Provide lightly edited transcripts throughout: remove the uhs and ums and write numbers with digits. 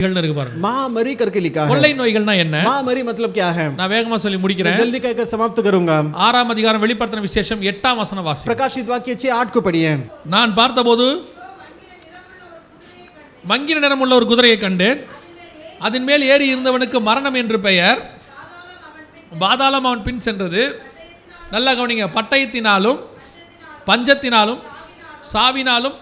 இருக்கு பாருங்க. महामारी करके लिखा है. கொள்ளை நோய்கள்னா என்ன? महामारी मतलब क्या है? நான் வேகமா சொல்லி முடிக்கிறேன். जल्दी कहकर समाप्त करूंगा. 6ஆம் அதிகாரம் வெளிப்படுத்தின விசேஷம் 8ஆம் வசனம் வாசி. प्रकाशित वाक्य 6:8 को पढ़िए. நான் பார்த்தபோது மங்கின நிறமுள்ள ஒரு குதிரையை கண்டேன். அதன் மேல் ஏறி இருந்தவனுக்கு மரணம் என்று பெயர். பாதாளம் அவன் பின் சென்றது. நல்லா கவனிங்க. பட்டயத்தினாலும் பஞ்சத்தினாலும் சாவினாலும்,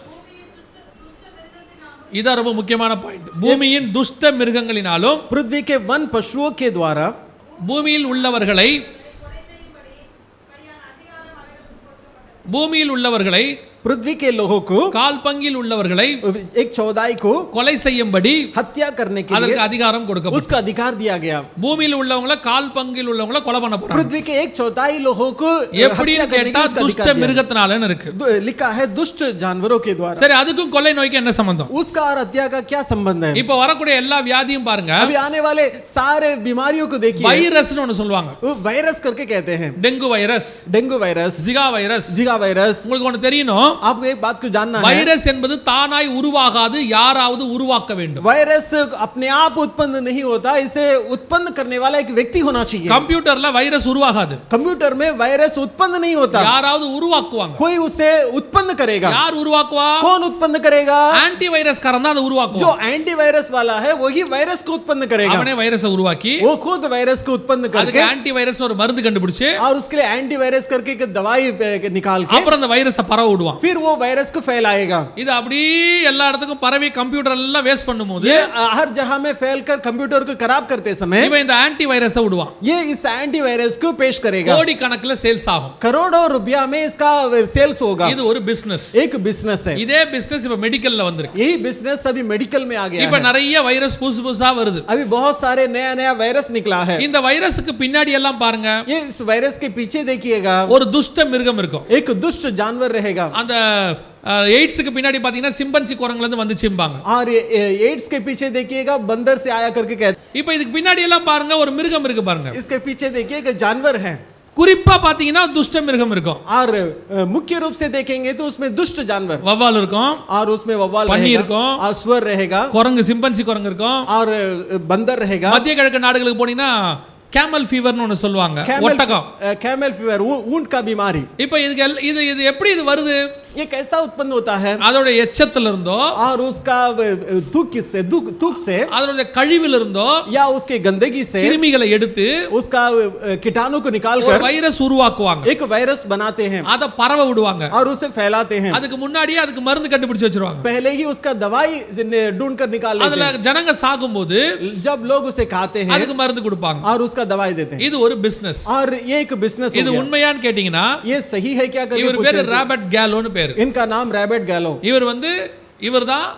இது ரொம்ப முக்கியமான பாயிண்ட். பூமியின் துஷ்ட மிருகங்களினாலும், पृथ्वी के वन पशुओं के द्वारा, பூமியில் உள்ளவர்களை पृथ्वी के लोगों को, கால் பங்கில் உள்ளவர்களை, 1/4 को கொலை செய்யும்படி हत्या करने के அதற்கு लिए அதிகாரம் கொடுக்கப்பட்டது. उसका अधिकार दिया गया. பூமியில் உள்ளவங்கள கால் பங்கில் உள்ளவங்கள கொலை பண்ண போறாங்க. पृथ्वी के 1/4 लोगों को எப்படின்னு கேட்டா துஷ்ட மிருகத்தினாலன்னு இருக்கு. लिखा है दुष्ट जानवरों के द्वारा. சரி, அதுக்கும் கொள்ளை நோய்க்கு என்ன சம்பந்தம்? उसका और हत्या का क्या संबंध है? இப்போ வரக்கூடிய எல்லா வியாதியும் பாருங்க. अभी आने वाले सारे बीमारियों को देखिए. வைரஸ்னு ஒன்னு சொல்வாங்க. वो वायरस करके कहते हैं. Dengue virus, dengue virus, Zika virus. Zika virus. உங்களுக்கு ஒன்னு தெரியணும். आपको एक बात को जानना है. வைரஸ் என்பது தானாய் உருவாகாது, யாராவது உருவாக்க வேண்டும். वायरस अपने आप उत्पन्न नहीं होता, इसे उत्पन्न करने वाला एक व्यक्ति होना चाहिए. கம்ப்யூட்டர்ல வைரஸ் உருவாகாது. कंप्यूटर में वायरस उत्पन्न नहीं होता, யாராவது உருவாக்குவாங்க. कोई उसे उत्पन्न करेगा. யார் உருவாக்குவா? कौन उत्पन्न करेगा? ஆன்டி வைரஸ் காரன் தான் அதை जो உருவாக்குவான். एंटी वायरस वाला है वही वायरस को उत्पन्न करेगा. அவனே வைரஸை உருவாக்கி वो खुद वायरस को उत्पन्न அதுக்கு करके ஆன்டி வைரஸ்னு ஒரு மருந்து கண்டுபிடிச்சு और उसके लिए एंटी वायरस करके एक दवाई निकाल के அப்புறம் அந்த வைரஸை பரவ விடுவான். फिर वो वायरस को फैलाएगा. இது அப்படியே எல்லா இடத்துக்கும் பரவி கம்ப்யூட்டர் எல்லாம் வேஸ்ட் பண்ணும்போது ये हर जगह में फैलकर कंप्यूटर को खराब करते समय இவன் இந்த ஆன்டி வைரஸை விடுவான். ये इस एंटी वायरस को पेश करेगा. கோடி கணக்குல சேல்ஸ் ஆகும். करोड़ों रुपया में इसका सेल्स होगा. இது ஒரு பிசினஸ். एक बिजनेस है. இதே பிசினஸ் இப்ப மெடிக்கல்ல வந்திருக்கு. यही बिजनेस अभी मेडिकल में आ गया இப்ப है. நிறைய வைரஸ் புதுசு புதுசா வருது. अभी बहुत सारे नया नया वायरस निकला है. இந்த வைரஸ்க்கு பின்னாடி எல்லாம் பாருங்க, ये इस वायरस के पीछे देखिएगा ஒரு துஷ்ட மிருகம் இருக்கும். एक दुष्ट जानवर रहेगा. அந்த எய்ட்ஸ்க்கு பின்னாடி பாத்தீங்கன்னா சிம்பன்சி குரங்குல இருந்து வந்துச்சும்பாங்க. और एड्स के पीछे देखिएगा बंदर से आया करके कहते. இப்போ இதுக்கு பின்னாடி எல்லாம் பாருங்க, ஒரு மிருகம் இருக்கு பாருங்க. इसके पीछे देखिए एक जानवर है. குறிப்பா பாத்தீங்கன்னா துஷ்ட மிருகம் இருக்கும். और मुख्य रूप से देखेंगे तो उसमें दुष्ट जानवर, வவ்வால் இருக்கும், और उसमें वव्वाल पन्नी रहेगा, இருக்கும், और सुअर रहेगा, குரங்கு சிம்பன்சி குரங்கு இருக்கும், और बंदर रहेगा. மத்திய கிழக்கு நாடுகளுக்கு போனீங்கன்னா கேமல் ஃபீவர்னு ஒன்னு சொல்லுவாங்க, ஒட்டகம். कैमल फीवर, ऊंट का बीमारी. இப்போ இது எப்படி இது வருது? ये कैसा उत्पन्न होता है? அதோட எச்சத்துல இருந்தோ, और उसका थूक से அதோட கழிவுல இருந்தோ, या उसके गंदगी से கிருமிகளை எடுத்து उसका कीटाणु को ஒரு निकालकर வைரஸ் உருவாக்குவாங்க. एक वायरस बनाते हैं அத பரவ விடுவாங்க. और उसे फैलाते हैं. அதுக்கு முன்னாடியே அதுக்கு மருந்து கண்டுபிடிச்சு வச்சிருவாங்க. पहले ही उसका दवाई ढूंढकर निकाल लेते அதுல हैं. ஜனங்க சாகும்போது जब लोग उसे खाते हैं அதுக்கு மருந்து கொடுப்பாங்க. और उसका दवाई देते हैं. இது ஒரு பிசினஸ். और ये एक बिजनेस இது हो गया. உண்மையான்னு கேட்டீங்கன்னா ये सही है क्या करके இவர் பேரு ராபர்ட் கேலோன்னு பேரு. इनका नाम रॉबर्ट गैलो. இவர்தான்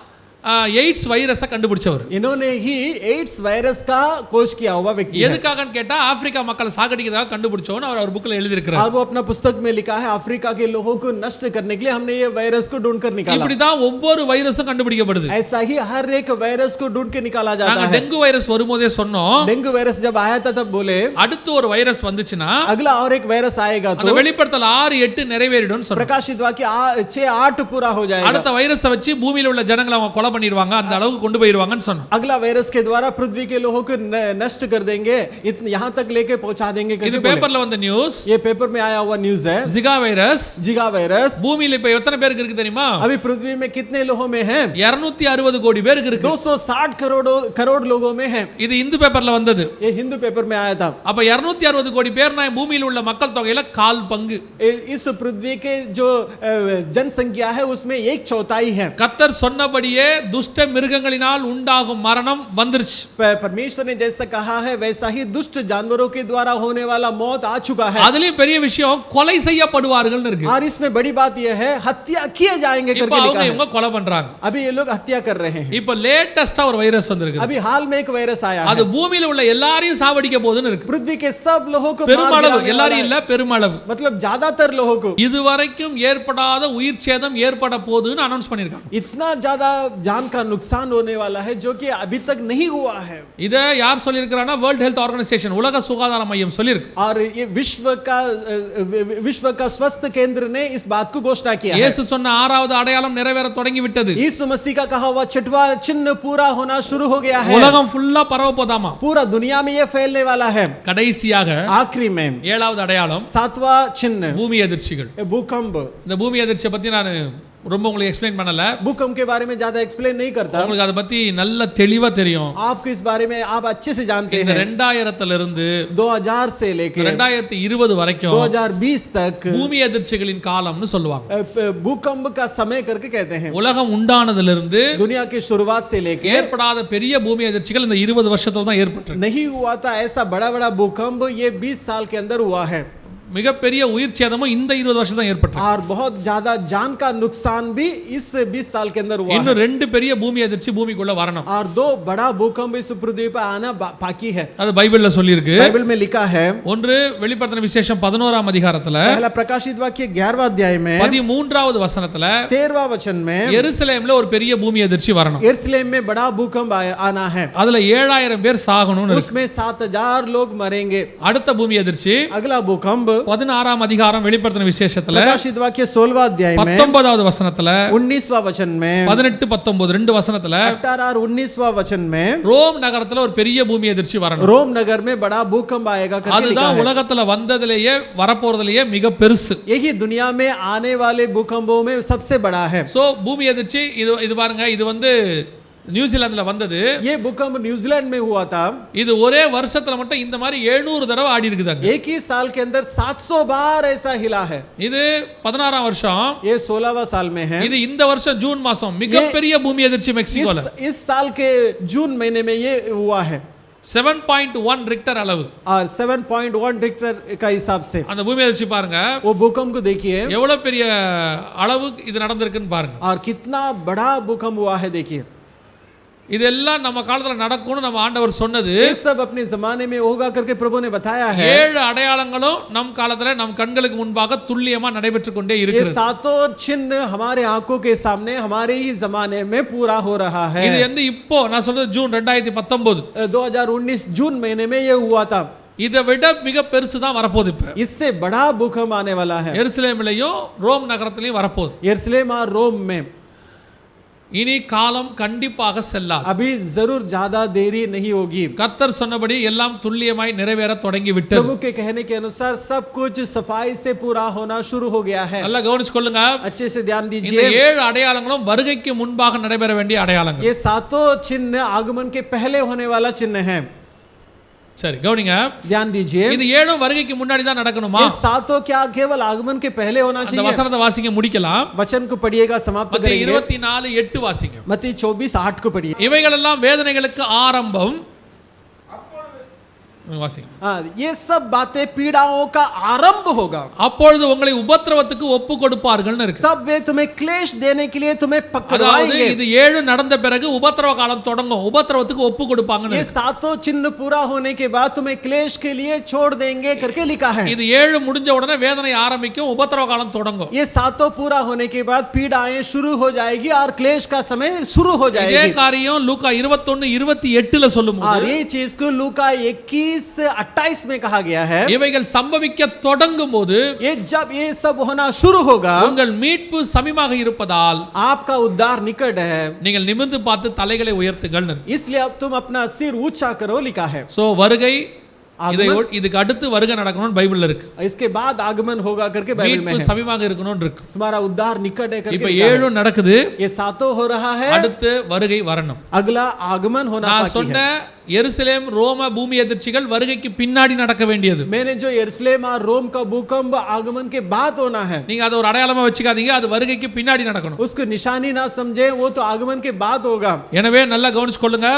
எய்ட்ஸ் வைரஸை கண்டுபிடிச்சவர். इन्होंने ही एड्स वायरस का खोज किया हुआ व्यक्ति है. எதுக்காகன்னு கேட்டா ஆப்பிரிக்கா மக்களை சாகடிக்கிறதாக கண்டுபிடிச்சவன் அவர் புக்ல எழுதி இருக்கிறார். और वो अपना पुस्तक में लिखा है अफ्रीका के लोगों को नष्ट करने के लिए हमने ये वायरस को ढूंढकर निकाला. இப்படிதான் ஒவ்வொரு வைரஸும் கண்டுபிடிக்கப்படுது. ऐसा ही हर एक वायरस को ढूंढ के निकाला जाता நாங்க है. டெங்கு வைரஸ் வரும்போதே சொன்னோம், डेंगू वायरस जब आया था तब बोले அடுத்து ஒரு வைரஸ் வந்துச்சுன்னா अगला और एक वायरस आएगा அந்த तो வெளிப்படுத்தல் 6-8 நிறைவேறிடும் சொன்னோம். प्रकाशित वाक्य 6-8 पूरा हो जाएगा. அடுத்த வைரஸை வச்சு பூமியில உள்ள ஜனங்களை அவங்க கொலை பண்ணிடுவாங்க, அந்த அளவுக்கு கொண்டு போயிடுவாங்கன்னு சொன்னோம். अगला वायरस के द्वारा पृथ्वी के लोगों को नष्ट कर देंगे, यहां तक लेके पहुंचा देंगे. இது பேப்பர்ல வந்த நியூஸ். ये पेपर में आया हुआ न्यूज़ है. ஜிகா வைரஸ், जिका वायरस பூமியில இப்ப எத்தனை பேருக்கு இருக்கு தெரியுமா? अभी पृथ्वी में कितने लोगों में है? 260 கோடி பேருக்கு இருக்கு. 260 करोड़ लोगों में है. இது இந்து பேப்பர்ல வந்தது. ये हिंदू पेपर में आया था. அப்ப 260 கோடி பேர்னா பூமியில உள்ள மக்கள் தொகையில கால் பங்கு. इस पृथ्वी के जो जनसंख्या है उसमें 1/4 है. கர்த்தர் சொன்னபடியே துஷ்ட மிருகங்களினால் உண்டாகும் மரணம் வந்துருச்சு. परमेश्वर ने जैसा कहा है वैसा ही दुष्ट जानवरों के द्वारा होने वाला मौत आ चुका है. அதுலயும் பெரிய விஷயம் கொலை செய்யப்படுவார்கள் இருக்கு. और इसमें बड़ी बात यह है हत्या किए जाएंगे करके लिखा है. இவங்க கொலை பண்றாங்க. अभी ये लोग हत्या कर रहे हैं. இப்ப லேட்டஸ்டா ஒரு வைரஸ் வந்திருக்கு. अभी हाल में एक वायरस आया है. அது பூமியில உள்ள எல்லாரையும் சாவடிக்க போகுதுன்னு இருக்கு. पृथ्वी के सब लोगों को பெருமளவு, எல்லாரையும் இல்ல பெருமளவு, मतलब ज्यादातर लोगों को இதுவரைக்கும் ஏற்படாத உயிர் சேதம் ஏற்பட போகுதுன்னு அனௌன்ஸ் பண்ணிருக்காங்க. इतना ज्यादा जान का नुकसान होने वाला है जो कि अभी तक नहीं हुआ है। இத யார் சொல்லியிருக்கிறானா வேர்ல்ட் ஹெல்த் ஆர்கனைசேஷன் உலக சுகாதார மையம் சொல்லியிருக்கு. और ये विश्व का स्वास्थ्य केंद्र ने इस बात को घोषणा किया है। இயேசு சொன்ன ஆறாவது அடையாளம் நிறைவேற தொடங்கி விட்டது. यीशु मसीह का कहा हुआ छठवां चिन्ह पूरा होना शुरू हो गया है। உலகம் ஃபுல்லா பரவ போதாமா. पूरा दुनिया में ये फैलने वाला है। கடைசியாக आखिरी में ஏழாவது அடையாளம் सातवां चिन्ह பூமி எதிர்ச்சிகள். भूकंप। இந்த பூமி எதிர்ச்சியை பத்தி நான் ரொம்ப உங்களுக்கு எக்ஸ்பிளைன் பண்ணல. भूकंप के बारे में ज्यादा एक्सप्लेन नहीं करता। உங்களுக்கு அத பத்தி நல்ல தெளிவா தெரியும். आपको इस बारे में आप अच्छे से जानते हैं। இந்த 2000 இருந்து 2000 से लेकर 2020 வரைக்கும் 2020 तक பூமி எதிர்ச்சிகளின் காலம்னு சொல்லுவாங்க. भूकंप का समय करके कहते हैं। உலகம் உண்டானதிலிருந்து दुनिया की शुरुआत से लेकर ஏற்படாத பெரிய பூமி எதிர்ச்சிகள் இந்த 20 வருஷத்துல தான் ஏற்பட்டிருக்கு. नहीं हुआ था ऐसा बड़ा बड़ा भूकंप ये 20 साल के अंदर हुआ है। மிகப்பெரிய உயிர் சேதமும் இந்த 20 வருஷம் தான் ஏற்பட்டிருக்கு. और बहुत ज्यादा जान का नुकसान भी इस 20 साल के अंदर हुआ है। இன்னும் ரெண்டு பெரிய பூமி எதிர்ச்சி பூமிக்குள்ள வரணும். और दो बड़ा भूकंप इस पृथ्वी पर आना बाकी है। அது பைபிள்ல சொல்லி இருக்கு. बाइबल में लिखा है। ஒன்று வெளிப்படுத்தின விசேஷம் 11ஆம் அதிகாரத்துல पहला प्रकाशित वाक्य 11वां अध्याय में 13வது வசனத்துல 13वां वचन में எருசலேம்ல ஒரு பெரிய பூமி எதிர்ச்சி வரணும். यरूशलेम में बड़ा भूकंप आना है। அதுல 7000 பேர் சாகணும்னு இருக்கு. उसमें 7000 लोग मरेंगे। அடுத்த பூமி எதிர்ச்சி अगला भूकंप 16ஆம் அதிகாரம் வெளிப்படுத்தின விசேஷத்துல प्रकाशित वाक्य 16वां अध्याय में 19வது வசனத்துல 19वां वचन में 18 19 ரெண்டு வசனத்துல 18 और 19वां वचन में ரோம் நகரத்துல ஒரு பெரிய பூமி எதிர்ச்சி வரணும். रोम नगर में बड़ा भूकंप आएगा करके लिखा அதுதான் है। உலகத்துல வந்ததிலேயே வரப்போறதிலேயே மிக பெருசு. यही दुनिया में आने वाले भूकंपों में सबसे बड़ा है। சோ பூமி எதிர்ச்சி இது பாருங்க, இது வந்து நியூசிலாந்துல வந்தது. ये भूकंप न्यूजीलैंड में हुआ था। இது ஒரே வருஷத்துல மட்டும் இந்த மாதிரி 700 தடவை ஆடி இருக்குதாங்க. एक ही साल के अंदर 700 बार ऐसा हिला है। இது 16ஆம் வருஷம், ये 16वां साल में है। இது இந்த வருஷம் ஜூன் மாசம் மிகப்பெரிய பூமி எதிர்ச்சி மெக்சிகோல इस साल के जून महीने में ये हुआ है। 7.1 रिक्टर அளவு और 7.1 रिक्टर का हिसाब से அந்த பூமி எதிர்ச்சி பாருங்க. वो भूकंप को देखिए எவ்வளவு பெரிய அளவு இது நடந்திருக்குன்னு பாருங்க. और कितना बड़ा भूकंप हुआ है देखिए। இதெல்லாம் நம்ம காலத்துல நடக்கும்னு நம்ம ஆண்டவர் சொன்னது. ये सब अपने जमाने में होगा करके प्रभु ने बताया है। 7 அடையாளங்களும் நம் காலத்துல நம் கண்களுக்கு முன்பாக துல்லியமா நடைபெற்று கொண்டே ये இருக்கிறது. सातों चिन्ह हमारे आंखों के सामने हमारे ही जमाने में पूरा हो रहा है। இது வந்து இப்போ நான் சொல்றது ஜூன் 2019 2019 जून महीने में ये हुआ था। இதை விட மிக பெருசு தான் வரப்போகுது. இப்ப इससे बड़ा भूकंप आने वाला है। எருசலேமிலையும் ரோம் நகரத்திலையும் வரப்போகுது. यरूशलेम और रोम में இனி காலம் கண்டிப்பாக செல்லாது. अभी जरूर ज्यादा देरी नहीं होगी। கர்த்தர் சொன்னபடி எல்லாம் துல்லியமாய் நிறைவேற தொடங்கி விட்டது. प्रभु के कहने के अनुसार सब कुछ सफाई से पूरा होना शुरू हो गया है। நல்லா கவனிச்சு கொள்ளுங்க. अच्छे से ध्यान இந்த दीजिए। 7 அடையாளங்களும் வருகைக்கு முன்பாக நடைபெற வேண்டிய அடையாளங்கள். ये सातों चिन्ह आगमन के पहले होने वाला चिन्ह है। சரி கவனிங்க. ध्यान दीजिए। இது 7 வருகைக்கு முன்னாடி தான் நடக்கணுமா? ये सातों क्या केवल आगमन के पहले होना அந்த चाहिए? வசனத்தை வாசிங்க, முடிக்கலாம். वचन को पढ़िएगा, समाप्त மத்தேயு करेंगे। 24:8 வாசிங்க. मत्ती 24:8 को पढ़िए। இவைகளெல்லாம் வேதனைகளுக்கு ஆரம்பம். வாசிங்க. हाँ, ये सब बातें पीड़ाओं का आरंभ होगा। அப்பொழுது உங்களை உபத்திரவத்துக்கு ஒப்பு கொடுப்பார்கள்னு இருக்கு. तब वे तुम्हें क्लेश देने के लिए तुम्हें அதாவது पकड़वाएंगे। இது 7 நடந்த பிறகு உபத்திரவ காலம் தொடங்கும். உபத்திரவத்துக்கு ஒப்பு கொடுப்பாங்கன்னு ये இருக்கு. सातों चिन्ह पूरा होने के बाद तुम्हें क्लेश के लिए छोड़ देंगे करके लिखा है। இது 7 முடிஞ்ச உடனே வேதனை ஆரம்பிக்கும், உபத்திரவ காலம் தொடங்கும். ये सातों पूरा होने के बाद पीड़ाएं शुरू हो जाएगी और क्लेश का समय शुरू हो இதே जाएगी। காரியம் லூக்கா 21:28 और சொல்லும்போது ये चीज को लूका 21:28 में कहा गया है। இவைகள் சம்பவிக்க தொடங்கும் போது ये जब ये सब होना शुरू होगा, உங்கள் மீட்பு சமீபமாக இருப்பதால் आपका उद्धार निकट है, நீங்கள் நிமிர்ந்து பார்த்து தலைகளை உயர்த்துங்கள். इसलिए अब तुम अपना सिर ऊंचा करो लिखा है। சோ வருகை இதுக்கு அடுத்து வருகை நடக்கணும்னு பைபிள்ல இருக்கு. इसके बाद आगमन होगा करके बाइबल में மீட்பு है। சமீபமாக இருக்கணும்னு இருக்கு. तुम्हारा उद्धार निकट है இப்ப करके लिखा 7 நடக்குது. है। ये सातों हो रहा है, அடுத்து வருகை வரணும். अगला आगमन होना நான் बाकी சொன்ன है। எருசலேம் ரோம பூமி எதிர்ச்சிகள் வருகைக்கு பின்னாடி நடக்க வேண்டியது. मैंने जो यरूशलेम और रोम का भूकंप आगमन के बाद होना है, நீங்க அதை ஒரு அடையாளமா வச்சுக்காதீங்க, அது வருகைக்கு பின்னாடி நடக்கணும். उसको निशानी ना समझे, वो तो आगमन के बाद होगा। எனவே நல்லா கவனிச்சு கொள்ளுங்க.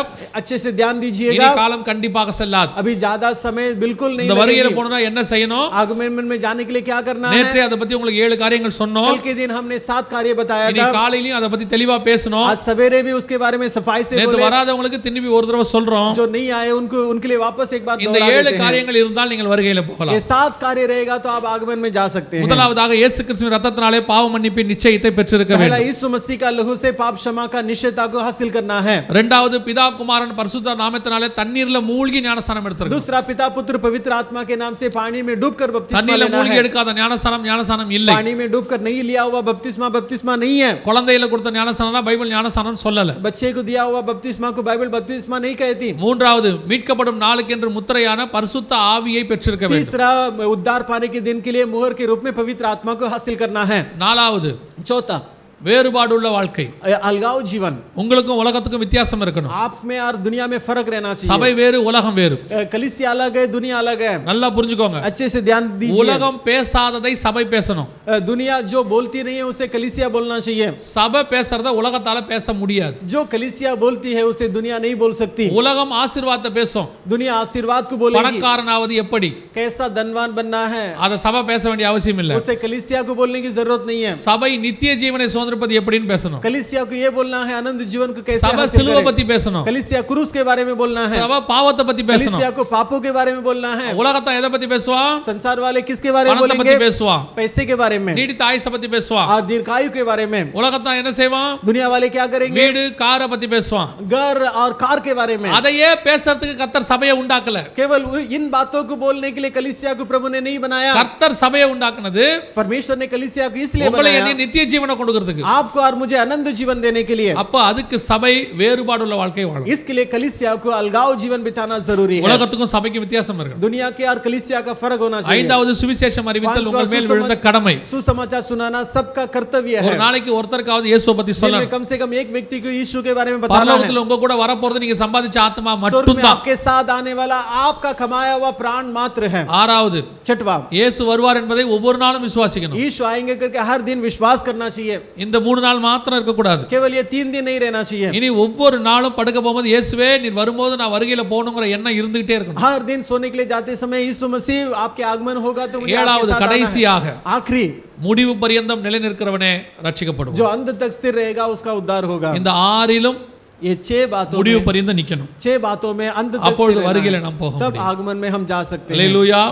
अच्छे से ध्यान இனி दीजिएगा। காலம் கண்டிப்பாக செல்லாது. अभी ज्यादा समय बिल्कुल नहीं இந்த வருகையில लगेगी। போனா என்ன செய்யணும்? आगमन में जाने के लिए क्या करना है? நேற்றே அதை பத்தி உங்களுக்கு 7 காரியங்கள் சொன்னோம். कल के दिन हमने 7 कार्य बताया இனி था। காலையிலயும் அதை பத்தி தெளிவா பேசணும். आज सवेरे भी उसके बारे में सफाई से நேத்து बोले। வராதவங்களுக்கு திரும்பி ஒரு தடவை சொல்றோம். जो जो नहीं आए उनको उनके लिए वापस एक बार இந்த दोहरा 7 देते हैं। காரியங்கள் இருந்தால் நீங்கள் வருகையில ये போகலாம். 7 कार्य रहेगा तो आप आगमन में जा सकते हैं। முதலாவதாக இயேசு கிறிஸ்துவின் இரத்தத்தினாலே பாவ மன்னிப்பின் நிச்சயத்தை பெற்றிருக்க पहला வேண்டும். यीशु मसीह का लहू से पाप क्षमा का निश्चयता को हासिल करना है। இரண்டாவது பிதா குமாரன் பரிசுத்த நாமத்தினாலே தண்ணீர்ல மூழ்கி ஞானஸ்நானம் எடுத்திருக்கணும். दूसरा पिता पुत्र पवित्र आत्मा के नाम से पानी में डूबकर बपतिस्मा தண்ணீர்ல लेना மூழ்கி है। எடுக்காத ஞானஸ்நானம் இல்லை. पानी में डूबकर नहीं लिया हुआ बपतिस्मा नहीं है। குழந்தையில கொடுத்த ஞானஸ்நானம் பைபிள் ஞானஸ்நானம் சொல்லல. बच्चे को दिया हुआ बपतिस्मा को बाइबल बपतिस्मा नहीं कहती। மூன்றாவது மீட்கப்படும் நாளுக்கென்று முத்திரையான பரிசுத்த ஆவியை பெற்றிருக்க வேண்டும். तीसरा उद्धार पाने के दिन के लिए मुहर के रूप में पवित्र आत्मा को हासिल करना है। நாலாவது चौथा வேறுபாடுள்ள வாழ்க்கை. अलगाव जीवन। உங்களுக்கும் உலகத்துக்கும் வித்தியாசம் இருக்கணும். आप में और दुनिया में फर्क रहना चाहिए। சபை வேறு உலகம் வேறு. कलीसिया अलग है, दुनिया अलग है। நல்லா புரிஞ்சுக்கோங்க. अच्छे से ध्यान दीजिए। உலகம் பேசாததை சபை பேசணும். दुनिया जो बोलती नहीं है उसे कलीसिया बोलना चाहिए। சபை பேசுறத உலகத்தால பேச முடியாது. जो कलीसिया बोलती है उसे दुनिया नहीं बोल सकती। உலகம் ஆசீர்வாதத்தை பேசும். दुनिया आशीर्वाद को बोलेगी। பணக்காரனாவது எப்படி, कैसा धनवान बनना है, அத சபை பேச வேண்டிய அவசியம் இல்ல. उसे कलीसिया को बोलने की जरूरत नहीं है। சபை நித்திய ஜீவனை சுதந்திரிப்பது எப்படின்னு பேசணும். कलीसिया को ये बोलना है अनंत जीवन को कैसे சபை हासिल சிலுவை करें। பத்தி பேசணும். कलीसिया क्रूस के बारे में बोलना है। சபை பாவத்தை பத்தி பேசணும். कलीसिया को पापों के बारे में बोलना है। உலகத்தை எதை பத்தி பேசுவா? संसार वाले किसके बारे में பணத்தை बोलेंगे? பத்தி பேசுவா. पैसे के बारे में। நீடித்த ஆயுசை பத்தி பேசுவா. और दीर्घायु के बारे में। உலகத்தை என்ன செய்வான்? दुनिया वाले क्या करेंगे? வீடு காரை பத்தி பேசுவான். घर और कार के बारे में। அதையே பேசுறதுக்கு கர்த்தர் சபையை உண்டாக்கல. केवल इन बातों को बोलने के लिए कलीसिया को प्रभु ने नहीं बनाया। கர்த்தர் சபையை உண்டாக்குனது परमेश्वर ने कलीसिया को इसलिए உங்களை बनाया என்னை நித்திய ஜீவனை கொடுக்கிறதுக்கு. आपको और मुझे अनंत जीवन देने के लिए। அப்ப அதுக்கு சபை வேறுபாடுள்ள வாழ்க்கை வாழும். इसके लिए कलीसिया को अलगाव जीवन बिताना जरूरी है। உலகத்துக்கும் சபைக்கும் வித்தியாசம் இருக்கு. दुनिया के और कलीसिया का फर्क होना चाहिए। ஐந்தாவது சுவிசேஷம் அறிவித்தல் உங்கள் மேல் விழுந்த கடமை. सुसमाचार सुनाना सबका कर्तव्य ஒரு है। நாளைக்கு ஒருத்தருக்காவது இயேசுவை பத்தி दिन में சொல்லணும். कम से कम एक व्यक्ति को यीशु के बारे में बताना है। பரலோகத்துல உங்க கூட வரப்போறது நீங்க சம்பாதிச்ச ஆத்மா स्वर्ग में மட்டும்தான். आपके साथ आने वाला आपका कमाया हुआ प्राण मात्र है। ஆறாவது छठवां இயேசு வருவார் என்பதை ஒவ்வொரு நாளும் விசுவாசிக்கணும். यीशु आएंगे करके हर दिन विश्वास करना चाहिए। இந்த 3 நாள் மாத்திரம் இருக்க கூடாது. केवल ये 3 दिन नहीं रहना चाहिए। இனி ஒவ்வொரு நாளும் படுக்க போகும்போது இயேசுவே நீர் வரும்போது நான் வருகையில போகணுங்கிற எண்ணம் இருந்துகிட்டே இருக்கணும். हर दिन सोने के लिए जाते समय यीशु मसीह आपके आगमन होगा तो मुझे आपके ஏழாவது साथ आना है। கடைசியாக आखिरी முடிவு பரியந்தம் நிலை நிற்கிறவனே ரட்சிக்கப்படுவான். जो अंत तक स्थिर रहेगा उसका उद्धार होगा। இந்த ஆறிலும் ये 6 बातों முடிவு में பரியந்தம் நிக்கணும். 6 बातों में अंत तक அப்பொழுது स्थिर रहना வருகையில है। நாம் போக तब முடியும். आगमन में हम जा सकते हैं। हालेलुया.